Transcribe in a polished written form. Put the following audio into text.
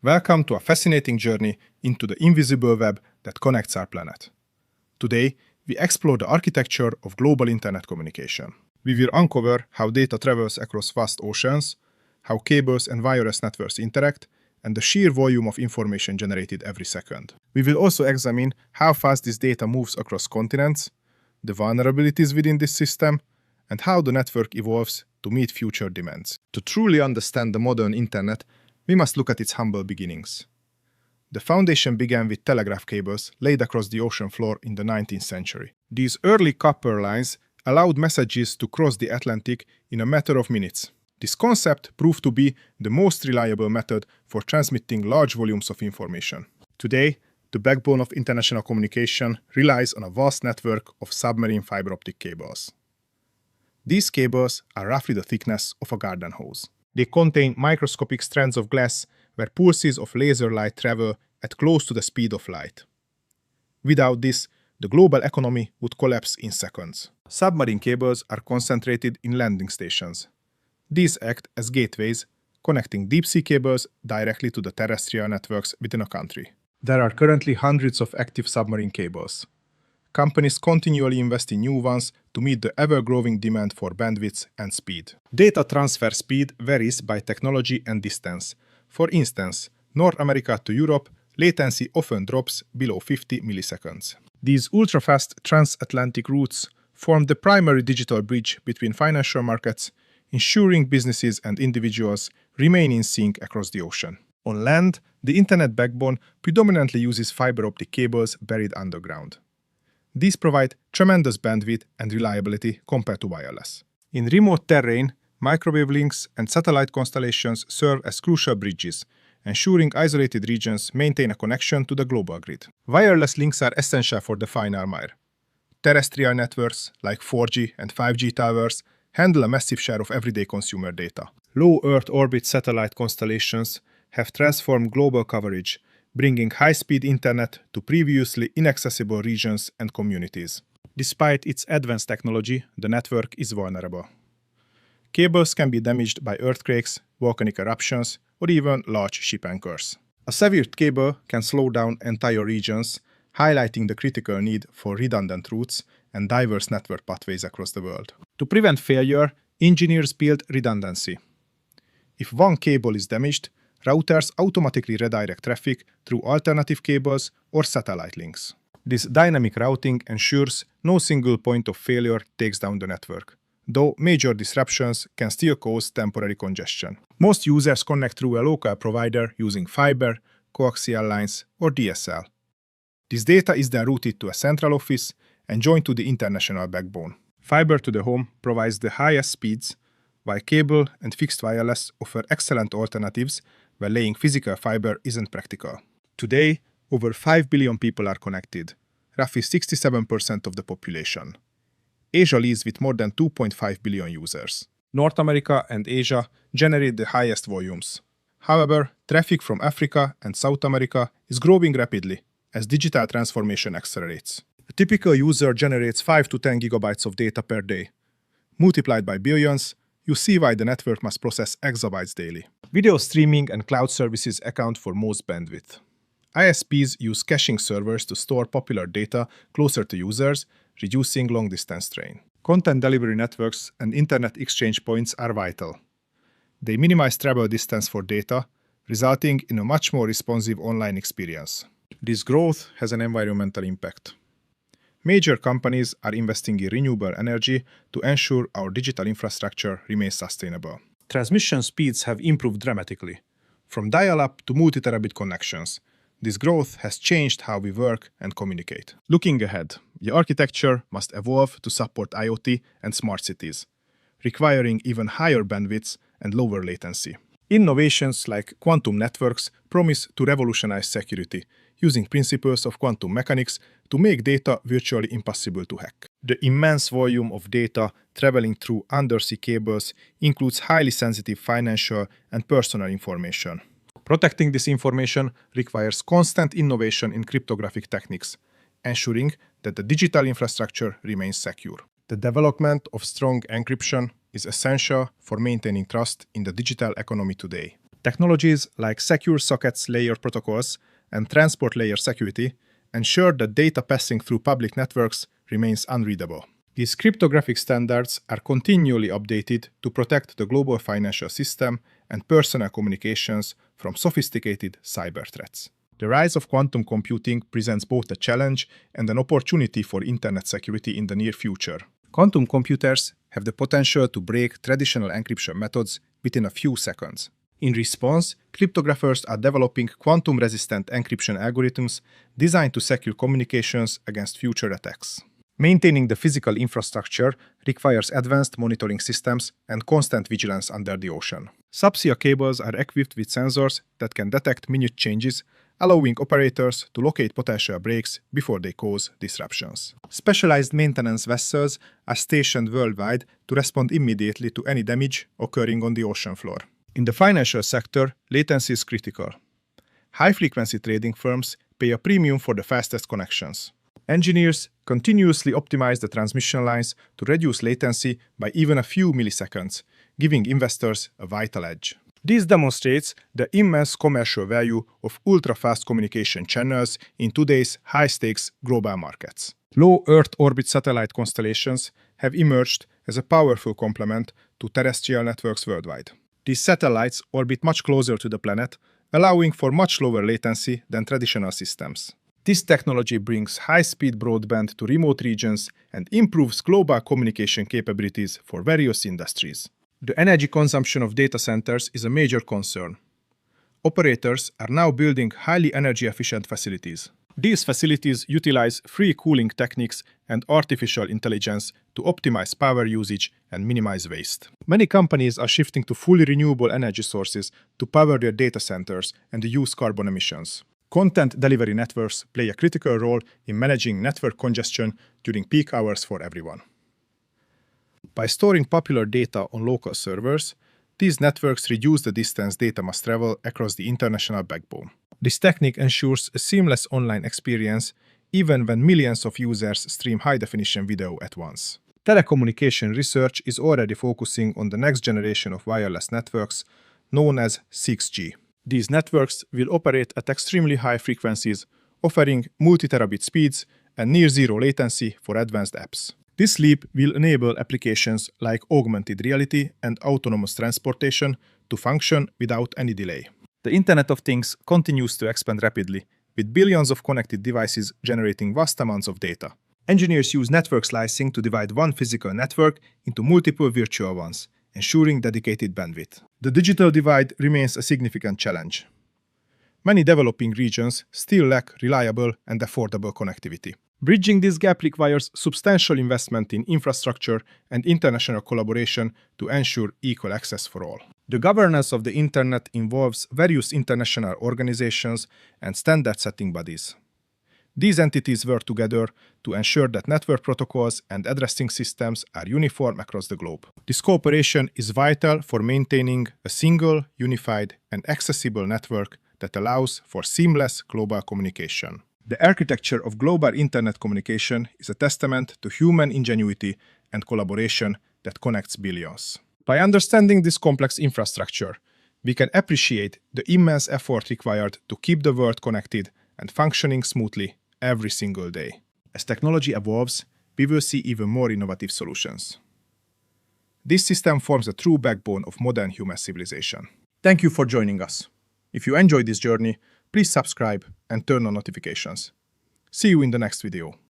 Welcome to a fascinating journey into the invisible web that connects our planet. Today, we explore the architecture of global internet communication. We will uncover how data travels across vast oceans, how cables and wireless networks interact, and the sheer volume of information generated every second. We will also examine how fast this data moves across continents, the vulnerabilities within this system, and how the network evolves to meet future demands. To truly understand the modern internet, we must look at its humble beginnings. The foundation began with telegraph cables laid across the ocean floor in the 19th century. These early copper lines allowed messages to cross the Atlantic in a matter of minutes. This concept proved to be the most reliable method for transmitting large volumes of information. Today, the backbone of international communication relies on a vast network of submarine fiber optic cables. These cables are roughly the thickness of a garden hose. They contain microscopic strands of glass where pulses of laser light travel at close to the speed of light. Without this, the global economy would collapse in seconds. Submarine cables are concentrated in landing stations. These act as gateways, connecting deep-sea cables directly to the terrestrial networks within a country. There are currently hundreds of active submarine cables. Companies continually invest in new ones to meet the ever-growing demand for bandwidth and speed. Data transfer speed varies by technology and distance. For instance, North America to Europe, latency often drops below 50 milliseconds. These ultra-fast transatlantic routes form the primary digital bridge between financial markets, ensuring businesses and individuals remain in sync across the ocean. On land, the internet backbone predominantly uses fiber optic cables buried underground. These provide tremendous bandwidth and reliability compared to wireless. In remote terrain, microwave links and satellite constellations serve as crucial bridges, ensuring isolated regions maintain a connection to the global grid. Wireless links are essential for the final mile. Terrestrial networks, like 4G and 5G towers, handle a massive share of everyday consumer data. Low Earth orbit satellite constellations have transformed global coverage, bringing high-speed internet to previously inaccessible regions and communities. Despite its advanced technology, the network is vulnerable. Cables can be damaged by earthquakes, volcanic eruptions, or even large ship anchors. A severed cable can slow down entire regions, highlighting the critical need for redundant routes and diverse network pathways across the world. To prevent failure, engineers build redundancy. If one cable is damaged, routers automatically redirect traffic through alternative cables or satellite links. This dynamic routing ensures no single point of failure takes down the network, though major disruptions can still cause temporary congestion. Most users connect through a local provider using fiber, coaxial lines, or DSL. This data is then routed to a central office and joined to the international backbone. Fiber to the home provides the highest speeds, while cable and fixed wireless offer excellent alternatives where laying physical fiber isn't practical. Today, over 5 billion people are connected, roughly 67% of the population. Asia leads with more than 2.5 billion users. North America and Asia generate the highest volumes. However, traffic from Africa and South America is growing rapidly as digital transformation accelerates. A typical user generates 5 to 10 gigabytes of data per day. Multiplied by billions, you see why the network must process exabytes daily. Video streaming and cloud services account for most bandwidth. ISPs use caching servers to store popular data closer to users, reducing long-distance strain. Content delivery networks and internet exchange points are vital. They minimize travel distance for data, resulting in a much more responsive online experience. This growth has an environmental impact. Major companies are investing in renewable energy to ensure our digital infrastructure remains sustainable. Transmission speeds have improved dramatically. From dial-up to multi-terabit connections, this growth has changed how we work and communicate. Looking ahead, the architecture must evolve to support IoT and smart cities, requiring even higher bandwidths and lower latency. Innovations like quantum networks promise to revolutionize security, using principles of quantum mechanics to make data virtually impossible to hack. The immense volume of data traveling through undersea cables includes highly sensitive financial and personal information. Protecting this information requires constant innovation in cryptographic techniques, ensuring that the digital infrastructure remains secure. The development of strong encryption is essential for maintaining trust in the digital economy today. Technologies like secure sockets layer protocols and transport layer security ensure that data passing through public networks remains unreadable. These cryptographic standards are continually updated to protect the global financial system and personal communications from sophisticated cyber threats. The rise of quantum computing presents both a challenge and an opportunity for internet security in the near future. Quantum computers have the potential to break traditional encryption methods within a few seconds. In response, cryptographers are developing quantum-resistant encryption algorithms designed to secure communications against future attacks. Maintaining the physical infrastructure requires advanced monitoring systems and constant vigilance under the ocean. Subsea cables are equipped with sensors that can detect minute changes, allowing operators to locate potential breaks before they cause disruptions. Specialized maintenance vessels are stationed worldwide to respond immediately to any damage occurring on the ocean floor. In the financial sector, latency is critical. High-frequency trading firms pay a premium for the fastest connections. Engineers continuously optimize the transmission lines to reduce latency by even a few milliseconds, giving investors a vital edge. This demonstrates the immense commercial value of ultra-fast communication channels in today's high-stakes global markets. Low Earth orbit satellite constellations have emerged as a powerful complement to terrestrial networks worldwide. These satellites orbit much closer to the planet, allowing for much lower latency than traditional systems. This technology brings high-speed broadband to remote regions and improves global communication capabilities for various industries. The energy consumption of data centers is a major concern. Operators are now building highly energy-efficient facilities. These facilities utilize free cooling techniques and artificial intelligence to optimize power usage and minimize waste. Many companies are shifting to fully renewable energy sources to power their data centers and reduce carbon emissions. Content delivery networks play a critical role in managing network congestion during peak hours for everyone. By storing popular data on local servers, these networks reduce the distance data must travel across the international backbone. This technique ensures a seamless online experience even when millions of users stream high-definition video at once. Telecommunication research is already focusing on the next generation of wireless networks, known as 6G. These networks will operate at extremely high frequencies, offering multi-terabit speeds and near-zero latency for advanced apps. This leap will enable applications like augmented reality and autonomous transportation to function without any delay. The Internet of Things continues to expand rapidly, with billions of connected devices generating vast amounts of data. Engineers use network slicing to divide one physical network into multiple virtual ones, ensuring dedicated bandwidth. The digital divide remains a significant challenge. Many developing regions still lack reliable and affordable connectivity. Bridging this gap requires substantial investment in infrastructure and international collaboration to ensure equal access for all. The governance of the Internet involves various international organizations and standard-setting bodies. These entities work together to ensure that network protocols and addressing systems are uniform across the globe. This cooperation is vital for maintaining a single, unified, and accessible network that allows for seamless global communication. The architecture of global internet communication is a testament to human ingenuity and collaboration that connects billions. By understanding this complex infrastructure, we can appreciate the immense effort required to keep the world connected and functioning smoothly every single day. As technology evolves, we will see even more innovative solutions. This system forms the true backbone of modern human civilization. Thank you for joining us. If you enjoyed this journey, please subscribe and turn on notifications. See you in the next video.